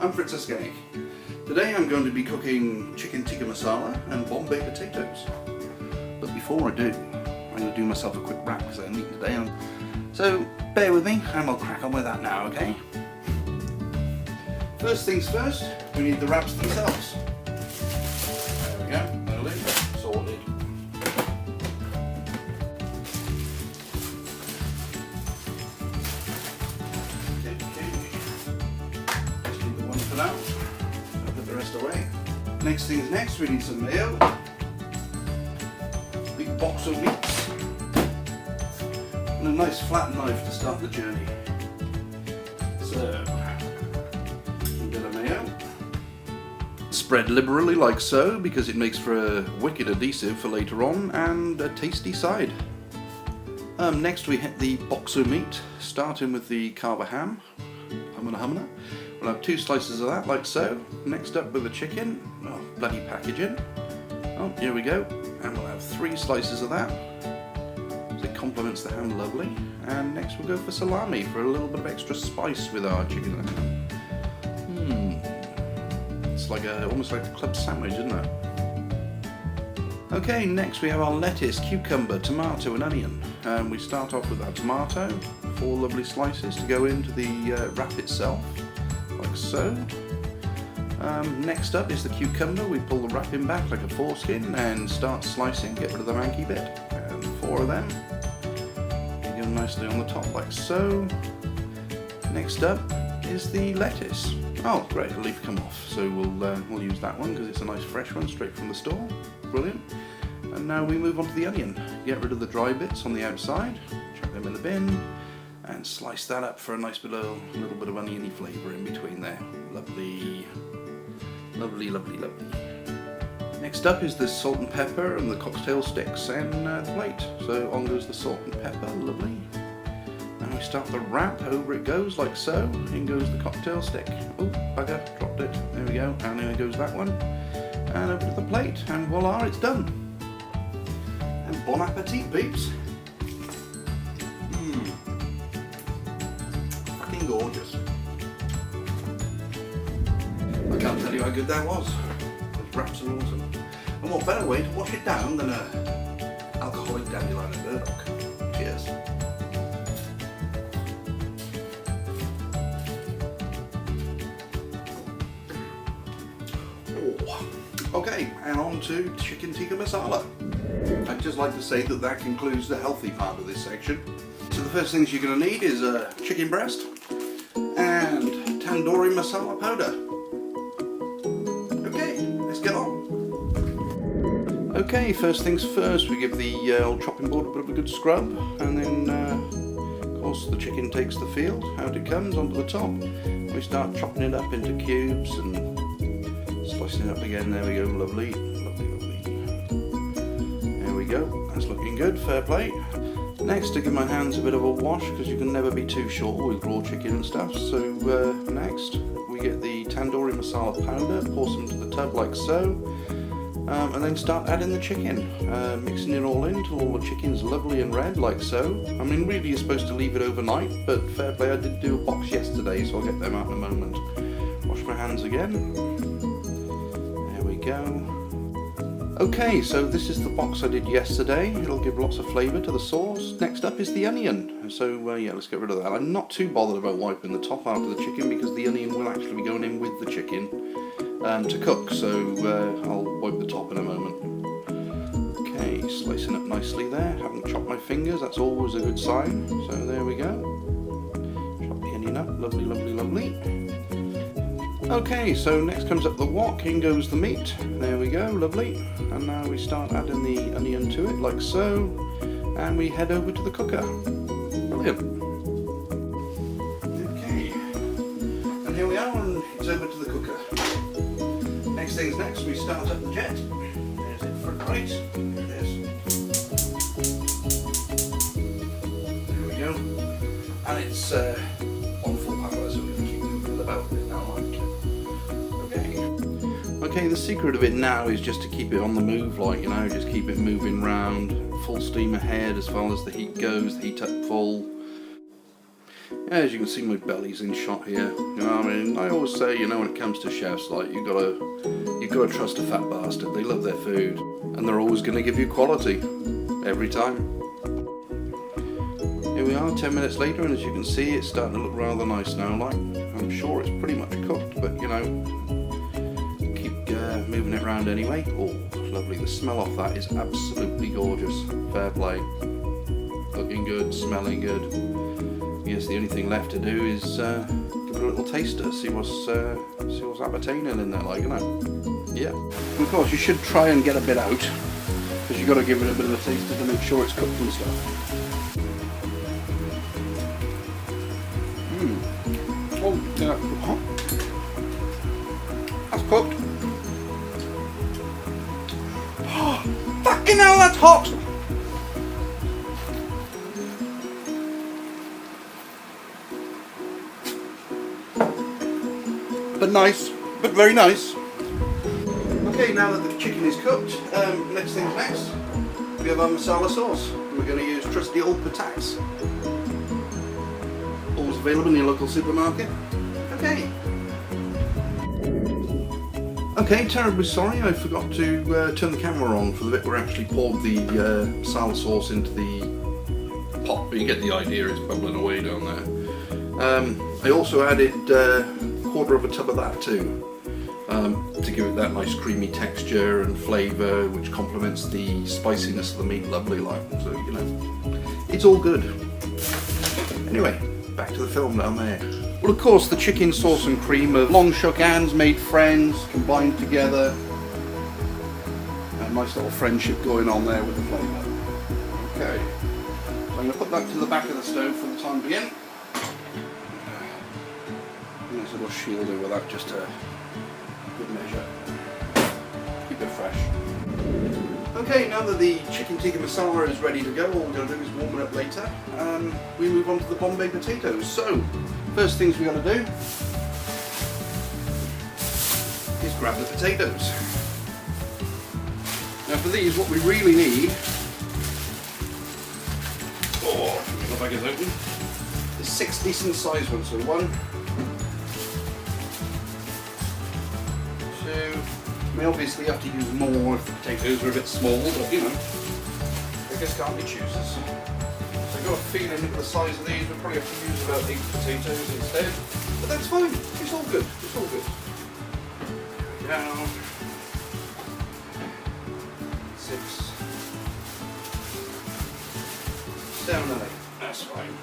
I'm Schizophrenic. Today I'm going to be cooking chicken tikka masala and Bombay potatoes. But before I do, I'm going to do myself a quick wrap because I'm eating today. So bear with me and I'll crack on with that now, okay? First things first, we need the wraps themselves. There we go, nearly sorted. Out. I'll put the rest away. Next things next, we need some mayo, big box of meats, and a nice flat knife to start the journey. So, a bit of mayo. Spread liberally like so, because it makes for a wicked adhesive for later on, and a tasty side. Next we hit the box of meat, starting with the carver ham. Humana. We'll have 2 slices of that, like so. Next up with the chicken. Oh, bloody packaging. Oh, here we go. And we'll have 3 slices of that. So it complements the ham lovely. And next we'll go for salami for a little bit of extra spice with our chicken and ham. It's like almost like a club sandwich, isn't it? Okay, next we have our lettuce, cucumber, tomato and onion. We start off with our tomato, 4 lovely slices to go into the wrap itself, like so. Next up is the cucumber. We pull the wrapping back like a foreskin and start slicing, get rid of the manky bit. And 4 of them. They go nicely on the top like so. Next up is the lettuce. Oh great, the leaf come off, so we'll use that one because it's a nice fresh one straight from the store. Brilliant. And now we move on to the onion. Get rid of the dry bits on the outside, chuck them in the bin, and slice that up for a nice little bit of oniony flavour in between there. Lovely, lovely, lovely, lovely. Next up is the salt and pepper and the cocktail sticks and the plate. So on goes the salt and pepper, lovely. Now we start the wrap, over it goes like so. In goes the cocktail stick. Oh, bugger, dropped it. There we go, and there goes that one. And over to the plate, and voila, it's done. And bon appetit, peeps. Fucking gorgeous. I can't tell you how good that was. Those wraps are awesome. And what better way to wash it down than a alcoholic dandelion and burdock. Cheers. Okay, and on to chicken tikka masala. I'd just like to say that concludes the healthy part of this section. So the first things you're going to need is a chicken breast and tandoori masala powder. Okay, let's get on. Okay, first things first, we give the old chopping board a bit of a good scrub, and then of course the chicken takes the field, out it comes onto the top. We start chopping it up into cubes and slicing it up again. There we go, lovely, lovely, lovely. There we go, that's looking good, fair play. Next, to give my hands a bit of a wash, because you can never be too sure with raw chicken and stuff. So next, we get the tandoori masala powder, pour some into the tub like so, and then start adding the chicken, mixing it all in until all the chicken's lovely and red like so. I mean, really you're supposed to leave it overnight, but fair play, I did do a box yesterday, so I'll get them out in a moment. Wash my hands again. Go. Okay, so this is the box I did yesterday. It'll give lots of flavour to the sauce. Next up is the onion. So yeah, let's get rid of that. I'm not too bothered about wiping the top out of the chicken because the onion will actually be going in with the chicken to cook. So I'll wipe the top in a moment. Okay, slicing up nicely there. Haven't chopped my fingers, that's always a good sign. So there we go. Chop the onion up, lovely, lovely, lovely. Okay, so next comes up the wok, in goes the meat. There we go, lovely. And now we start adding the onion to it, like so. And we head over to the cooker. Brilliant. Okay. And here we are, and it's over to the cooker. Next things next, we start up the jet. There's it for right. There it is. There we go. And it's on full power, so we can keep moving about a bit now. Okay, the secret of it now is just to keep it on the move, like, you know, just keep it moving round, full steam ahead as far as the heat goes, the heat up full. As you can see, my belly's in shot here. You know what I mean? I always say, you know, when it comes to chefs, like, you gotta trust a fat bastard. They love their food, and they're always gonna give you quality every time. Here we are, 10 minutes later, and as you can see, it's starting to look rather nice now. Like, I'm sure it's pretty much cooked, but you know, keep moving it around anyway. Oh, lovely! The smell off that is absolutely gorgeous. Fair play. Looking good, smelling good. Yes, the only thing left to do is give it a little taster, see what's appertaining in there, like, you know. Yeah. And of course, you should try and get a bit out, because you've got to give it a bit of a taster to make sure it's cooked and stuff. Oh, yeah. Hot. That's cooked. Oh, fucking hell, that's hot! But nice, but very nice. Okay, now that the chicken is cooked, next thing's next. We have our masala sauce. We're going to use trusty old patax. Always available in your local supermarket. Okay. Okay, terribly sorry, I forgot to turn the camera on for the bit where I actually poured the masala sauce into the pot, but you get the idea, it's bubbling away down there. I also added quarter of a tub of that too, to give it that nice creamy texture and flavour, which complements the spiciness of the meat lovely like. So, you know, it's all good. Anyway, back to the film down there. Well, of course, the chicken sauce and cream have long shook hands, made friends, combined together. A nice little friendship going on there with the flavour. Okay, so I'm going to put that to the back of the stove for the time being. Nice little shield over that, just a good measure. Keep it fresh. Okay, now that the chicken tikka masala is ready to go, all we're going to do is warm it up later. We move on to the Bombay potatoes. So, first things we got to do is grab the potatoes. Now for these, what we really need, the bag is open, is 6 decent sized ones. So 1, 2, I mean, obviously you have to use more if the potatoes are a bit small, but you know, beggars can't be choosers. So I've got a feeling with the size of these, we'll probably have to use about 8 potatoes instead. But that's fine, it's all good, it's all good. Down. 6. 7 and 8, that's fine.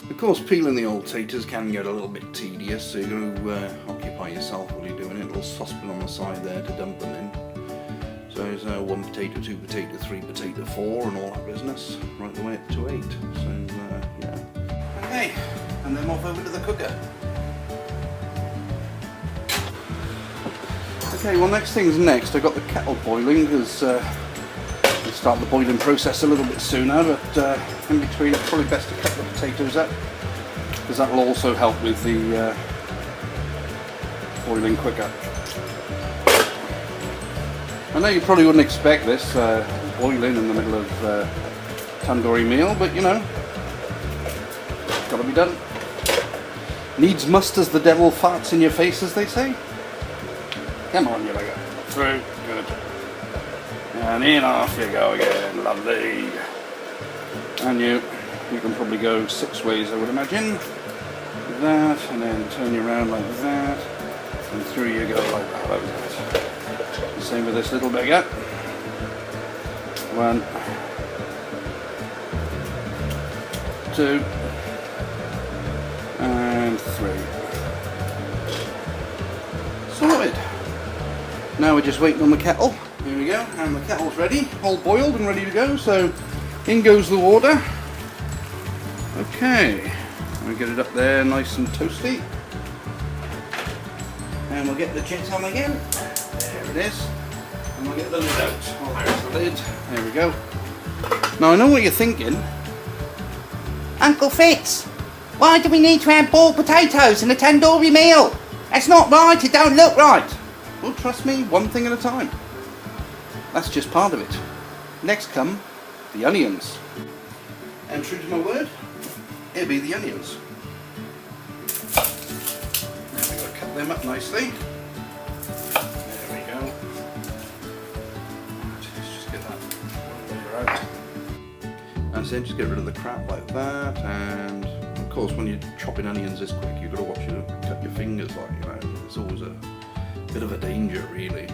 Of course, peeling the old taters can get a little bit tedious, so you're going to occupy yourself while you're doing it. A little saucepan on the side there to dump them in. So there's 1 potato, 2 potato, 3 potato, 4 and all that business, right the way up to 8. So yeah. Okay, and then off over to the cooker. Okay, well next thing's next. I've got the kettle boiling because we'll start the boiling process a little bit sooner, but in between it's probably best to cut the potatoes up because that will also help with the boiling quicker. I know you probably wouldn't expect this boiling in the middle of tandoori meal, but you know, it's got to be done. Needs must as the devil farts in your face, as they say. Come on, you go. Through. Good. And in off you go again. Lovely. And you can probably go 6 ways, I would imagine. Like that, and then turn you around like that. And through you go like that. Like that. Same with this little beggar. 1, 2, and 3. Sorted. Now we're just waiting on the kettle. Here we go, and the kettle's ready, all boiled and ready to go. So in goes the water. Okay, we'll get it up there nice and toasty. And we'll get the jet on again. There it is. And we'll get the lid out. Oh, there's the lid. There we go. Now I know what you're thinking. Uncle Fitz, why do we need to have boiled potatoes in a tandoori meal? That's not right, it don't look right. Well, trust me, one thing at a time. That's just part of it. Next come the onions. And true to my word, it'll be the onions. Now we've got to cut them up nicely. There we go. Let's just get that layer out. And then just get rid of the crap like that. And of course, when you're chopping onions this quick, you've got to watch you cut your fingers, like, you know. It's always a bit of a danger, really.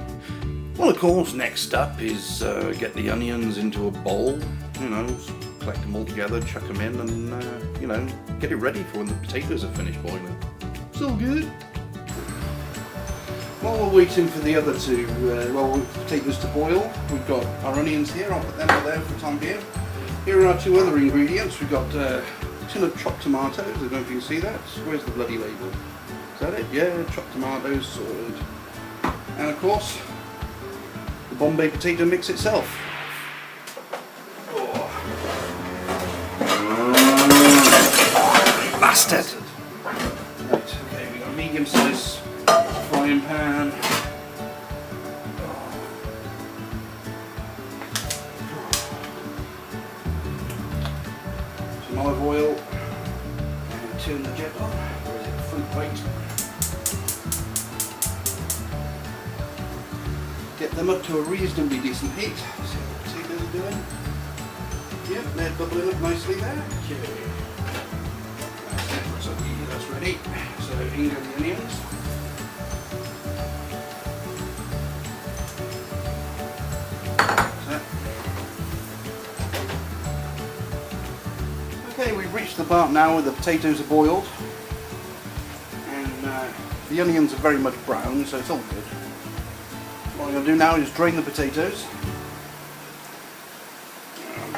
Well, of course, next up is get the onions into a bowl, you know, collect them all together, chuck them in, and, you know, get it ready for when the potatoes are finished boiling. It's all good. While we're waiting for the other two, potatoes to boil, we've got our onions here. I'll put them out there for the time being. Here are our two other ingredients. We've got a tin of chopped tomatoes. I don't know if you can see that. Where's the bloody label? Is that it? Yeah, chopped tomatoes, sorted. And of course, the Bombay potato mix itself. Oh. Bastard! Right, okay, we've got a medium size frying pan. Some olive oil. And turn the jet on. Or is it fruit plate? Get them up to a reasonably decent heat. See what the potatoes are doing. Yep, they're bubbling up nicely there. Okay. That's it, so that's ready. So in go the onions. That's it. Okay, we've reached the part now where the potatoes are boiled. And the onions are very much brown, so it's all good. What I'm going to do now is drain the potatoes.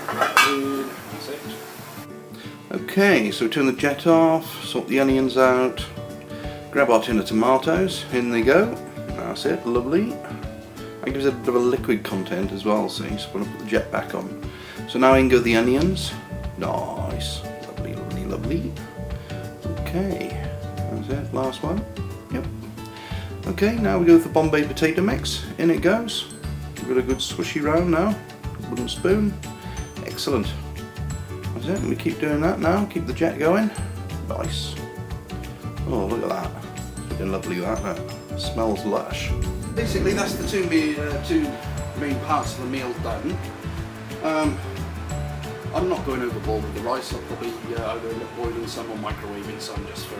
That's it. Okay, so turn the jet off, sort the onions out, grab our tin of tomatoes, in they go. That's it, lovely. That gives it a bit of a liquid content as well, see, so I'm going to put the jet back on. So now in go the onions. Nice, lovely, lovely, lovely. Okay, that's it, last one. Yep. Okay, now we go with the Bombay potato mix. In it goes. Give it a good swishy round now. Wooden spoon. Excellent. That's it. And we keep doing that now. Keep the jet going. Nice. Oh, look at that. It's looking lovely, that. Smells lush. Basically, that's the two main parts of the meal done. I'm not going overboard with the rice. I'll probably either end up boiling some or microwaving some just for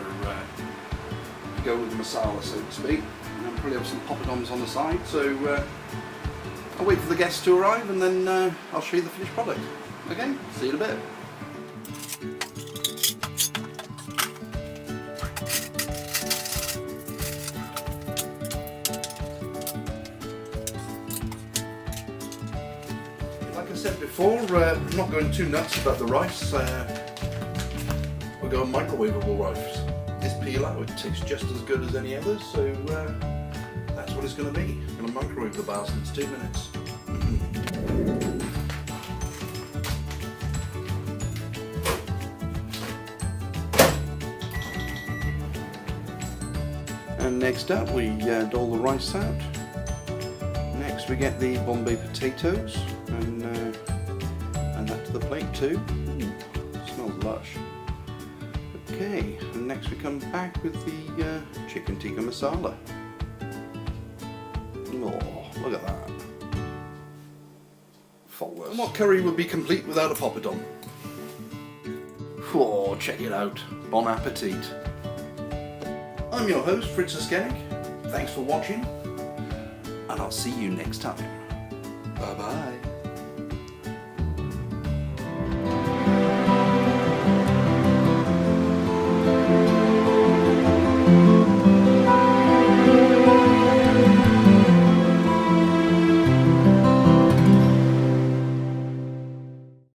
go with the masala, so to speak. And I'll probably have some poppadoms on the side, so I'll wait for the guests to arrive and then I'll show you the finished product. Okay, see you in a bit. Like I said before, I'm not going too nuts about the rice. We're going microwavable rice. This peel out, it tastes just as good as any others, so that's what it's going to be. I'm going to microwave the bastards 2 minutes. And next up we dole the rice out. Next we get the Bombay potatoes and that to the plate too. Ooh, smells lush. Okay, and next we come back with the chicken tikka masala. Oh, look at that. Faultless. And what curry would be complete without a poppadom? Oh, check it out. Bon appetit. I'm your host, Schizophrenic. Thanks for watching, and I'll see you next time. Bye bye.